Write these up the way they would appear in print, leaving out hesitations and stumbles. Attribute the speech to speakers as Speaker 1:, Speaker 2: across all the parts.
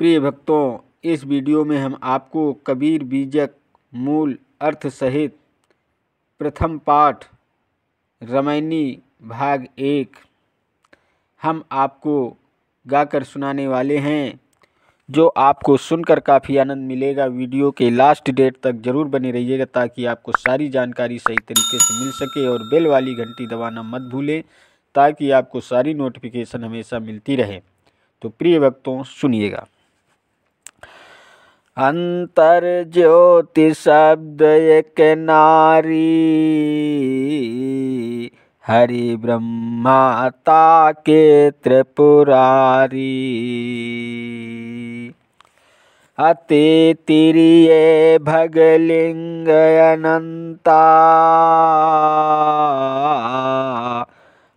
Speaker 1: प्रिय भक्तों, इस वीडियो में हम आपको कबीर बीजक मूल अर्थ सहित प्रथम पाठ रामायणी भाग 1 हम आपको गाकर सुनाने वाले हैं, जो आपको सुनकर काफ़ी आनंद मिलेगा। वीडियो के लास्ट डेट तक ज़रूर बने रहिएगा ताकि आपको सारी जानकारी सही तरीके से मिल सके, और बेल वाली घंटी दबाना मत भूलें ताकि आपको सारी नोटिफिकेशन हमेशा मिलती रहे। तो प्रिय भक्तों, सुनिएगा। अंतर ज्योति शब्द एक नारी, हरि ब्रह्माता के त्रिपुरारी। अति तिरिये भगलिंग अनंता,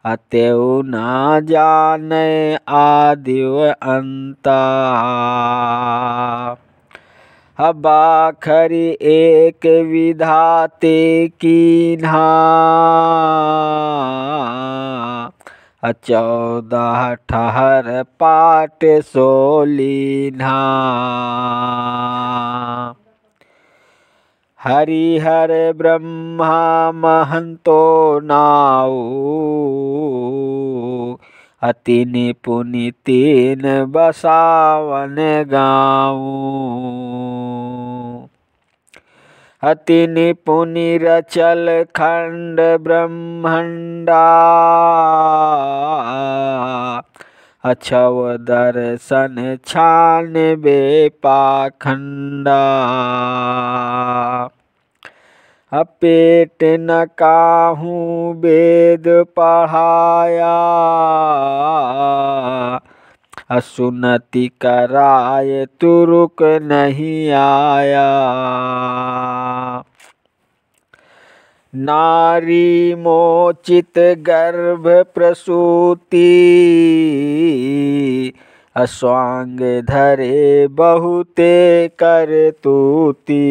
Speaker 1: अत्यु न जाने आदिव अंता। अबाखरी एक विधाते कीन्हा, 14 ठहर पाट सोलीन्हा। हरिहर ब्रह्मा महंतो नाऊ, अति निपुनि तीन बसावन गाऊं। अति निपुनि रचल खंड ब्रह्मंडा, अछव दर्शन छानबे पाखंडा। अपेट न काहूँ वेद पढ़ाया, असुनति कराय तुरुक नहीं आया। नारी मोचित गर्भ प्रसूति, अस्वांग धरे बहुते करतूती।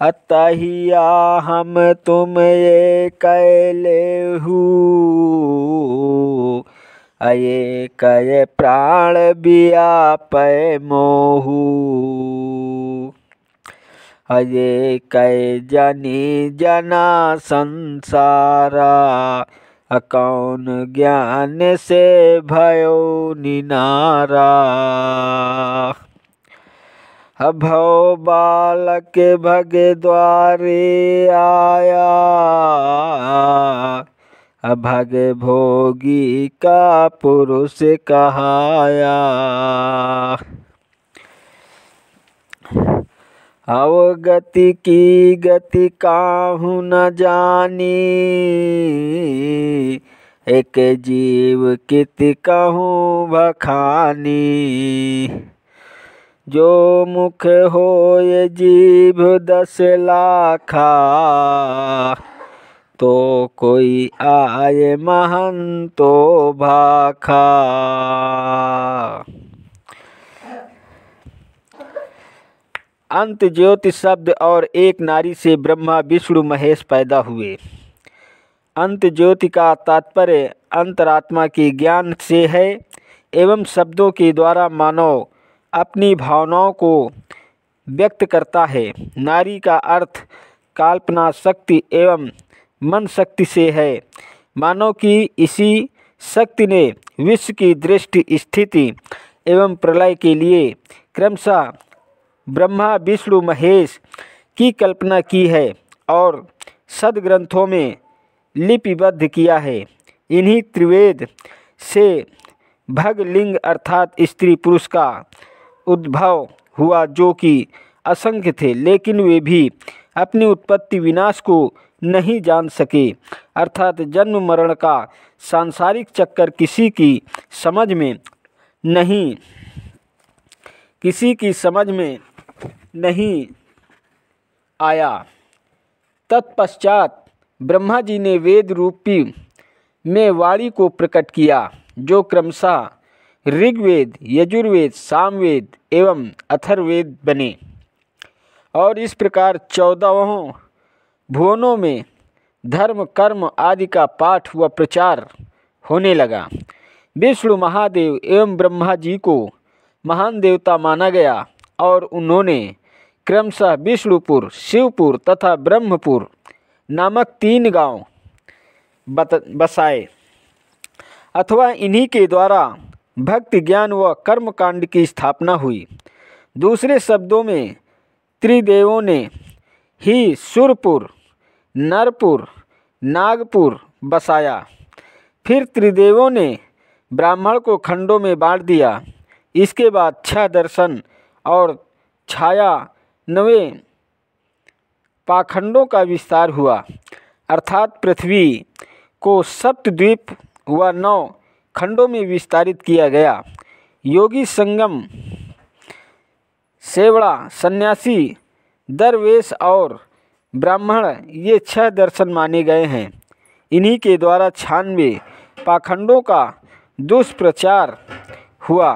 Speaker 1: अतहिया हम तुम ये कैलेहू, अये कय प्राण बियापै मोहू। अये कय जनी जना संसारा, अकौन ज्ञान से भयो निनारा। अभव बालक भग द्वारे आया, अभग भोगी का पुरुष कहाया। अवगति की गति काहू न जानी, एक जीव कित कहूँ बखानी। जो मुख होय जीभ 10 लाखा, तो कोई आय महंतो भाखा। अंत ज्योति शब्द और एक नारी से ब्रह्मा विष्णु महेश पैदा हुए। अंत ज्योति का तात्पर्य अंतरात्मा के ज्ञान से है, एवं शब्दों के द्वारा मानव अपनी भावनाओं को व्यक्त करता है। नारी का अर्थ कल्पना शक्ति एवं मन शक्ति से है। मानव की इसी शक्ति ने विश्व की दृष्टि स्थिति एवं प्रलय के लिए क्रमशः ब्रह्मा विष्णु महेश की कल्पना की है और सदग्रंथों में लिपिबद्ध किया है। इन्हीं त्रिवेद से भगलिंग अर्थात स्त्री पुरुष का उद्भव हुआ, जो कि असंख्य थे, लेकिन वे भी अपनी उत्पत्ति विनाश को नहीं जान सके। अर्थात जन्म मरण का सांसारिक चक्कर किसी की समझ में नहीं आया। तत्पश्चात ब्रह्मा जी ने वेद रूपी में वाणी को प्रकट किया, जो क्रमशः ऋग्वेद, यजुर्वेद, सामवेद एवं अथर्ववेद बने, और इस प्रकार 14 भुवनों में धर्म कर्म आदि का पाठ व प्रचार होने लगा। विष्णु महादेव एवं ब्रह्मा जी को महान देवता माना गया और उन्होंने क्रमशः विष्णुपुर, शिवपुर तथा ब्रह्मपुर नामक 3 गांव बसाए अथवा इन्हीं के द्वारा भक्ति ज्ञान व कर्मकांड की स्थापना हुई। दूसरे शब्दों में त्रिदेवों ने ही सुरपुर, नरपुर, नागपुर बसाया। फिर त्रिदेवों ने ब्राह्मण को खंडों में बांट दिया। इसके बाद 6 दर्शन और 96 पाखंडों का विस्तार हुआ, अर्थात पृथ्वी को सप्तद्वीप व 9 खंडों में विस्तारित किया गया। योगी, संगम, सेवड़ा, सन्यासी, दरवेश और ब्राह्मण ये 6 दर्शन माने गए हैं। इन्हीं के द्वारा 96 पाखंडों का दुष्प्रचार हुआ।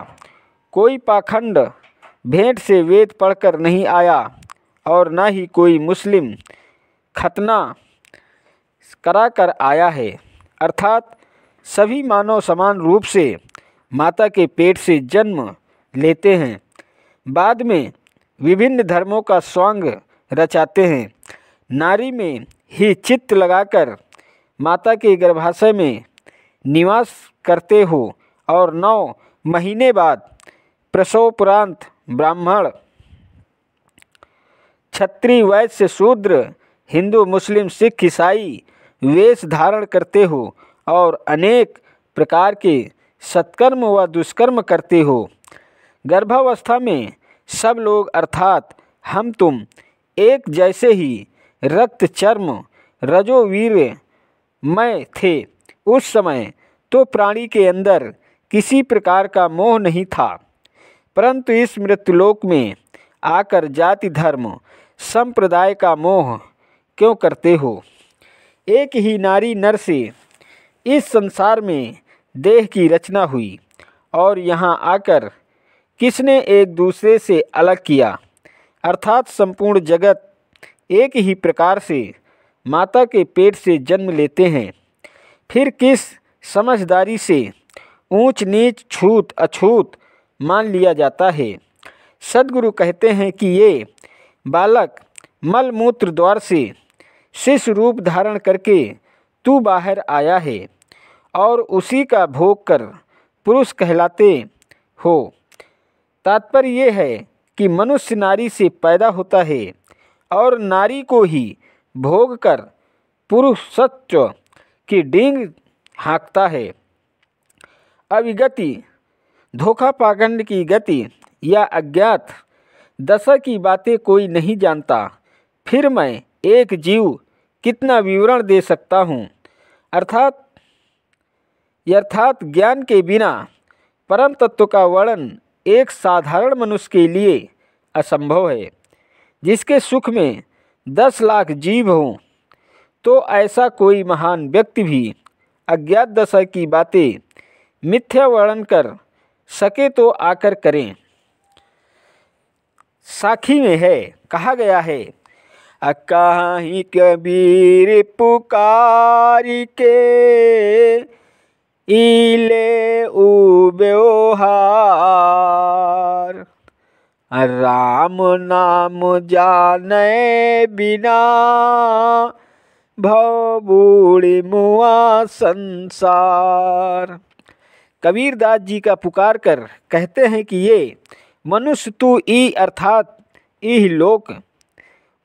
Speaker 1: कोई पाखंड भेंट से वेद पढ़कर नहीं आया और न ही कोई मुस्लिम खतना कराकर आया है, अर्थात सभी मानव समान रूप से माता के पेट से जन्म लेते हैं, बाद में विभिन्न धर्मों का स्वांग रचाते हैं। नारी में ही चित्त लगाकर माता के गर्भाशय में निवास करते हो और 9 महीने बाद प्रसवोपरांत ब्राह्मण, क्षत्रिय, वैश्य, शूद्र, हिंदू, मुस्लिम, सिख, ईसाई वेश धारण करते हो और अनेक प्रकार के सत्कर्म व दुष्कर्म करते हो। गर्भावस्था में सब लोग अर्थात हम तुम एक जैसे ही रक्त, चर्म, रजोवीर्य मय थे। उस समय तो प्राणी के अंदर किसी प्रकार का मोह नहीं था, परंतु इस मृत्युलोक में आकर जाति, धर्म, संप्रदाय का मोह क्यों करते हो? एक ही नारी नर से इस संसार में देह की रचना हुई और यहाँ आकर किसने एक दूसरे से अलग किया, अर्थात संपूर्ण जगत एक ही प्रकार से माता के पेट से जन्म लेते हैं। फिर किस समझदारी से ऊंच नीच, छूत अछूत मान लिया जाता है? सद्गुरु कहते हैं कि ये बालक मल मूत्र द्वार से शिशु रूप धारण करके तू बाहर आया है और उसी का भोग कर पुरुष कहलाते हो। तात्पर्य ये है कि मनुष्य नारी से पैदा होता है और नारी को ही भोग कर पुरुषत्व की डींग हाँकता है। अविगति, धोखा, पाखंड की गति या अज्ञात दशा की बातें कोई नहीं जानता। फिर मैं एक जीव कितना विवरण दे सकता हूँ? अर्थात यथार्थ ज्ञान के बिना परम तत्व का वर्णन एक साधारण मनुष्य के लिए असंभव है। जिसके सुख में 10 लाख जीव हों तो ऐसा कोई महान व्यक्ति भी अज्ञात दशा की बातें मिथ्या वर्णन कर सके तो आकर करें। साखी में है, कहा गया है, अकाही कबीर पुकारी के इले उबेहार, राम नाम जाने बिना भव बूढ़ी मुआ संसार। कबीरदास जी का पुकार कर कहते हैं कि ये मनुष्य तू ई अर्थात इह लोक,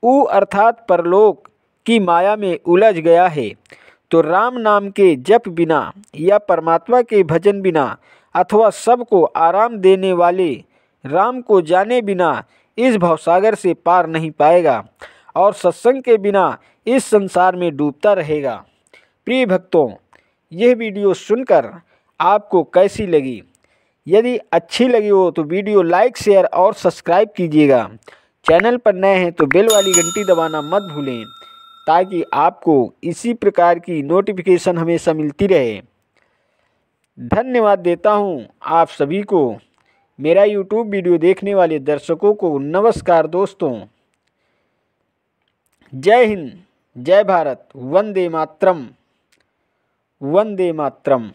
Speaker 1: ऊ अर्थात परलोक की माया में उलझ गया है, तो राम नाम के जप बिना या परमात्मा के भजन बिना अथवा सबको आराम देने वाले राम को जाने बिना इस भवसागर से पार नहीं पाएगा और सत्संग के बिना इस संसार में डूबता रहेगा। प्रिय भक्तों, यह वीडियो सुनकर आपको कैसी लगी? यदि अच्छी लगी हो तो वीडियो लाइक, शेयर और सब्सक्राइब कीजिएगा। चैनल पर नए हैं तो बेल वाली घंटी दबाना मत भूलें ताकि आपको इसी प्रकार की नोटिफिकेशन हमेशा मिलती रहे। धन्यवाद देता हूं आप सभी को। मेरा YouTube वीडियो देखने वाले दर्शकों को नमस्कार दोस्तों। जय हिंद, जय भारत, वंदे मातरम, वंदे मातरम।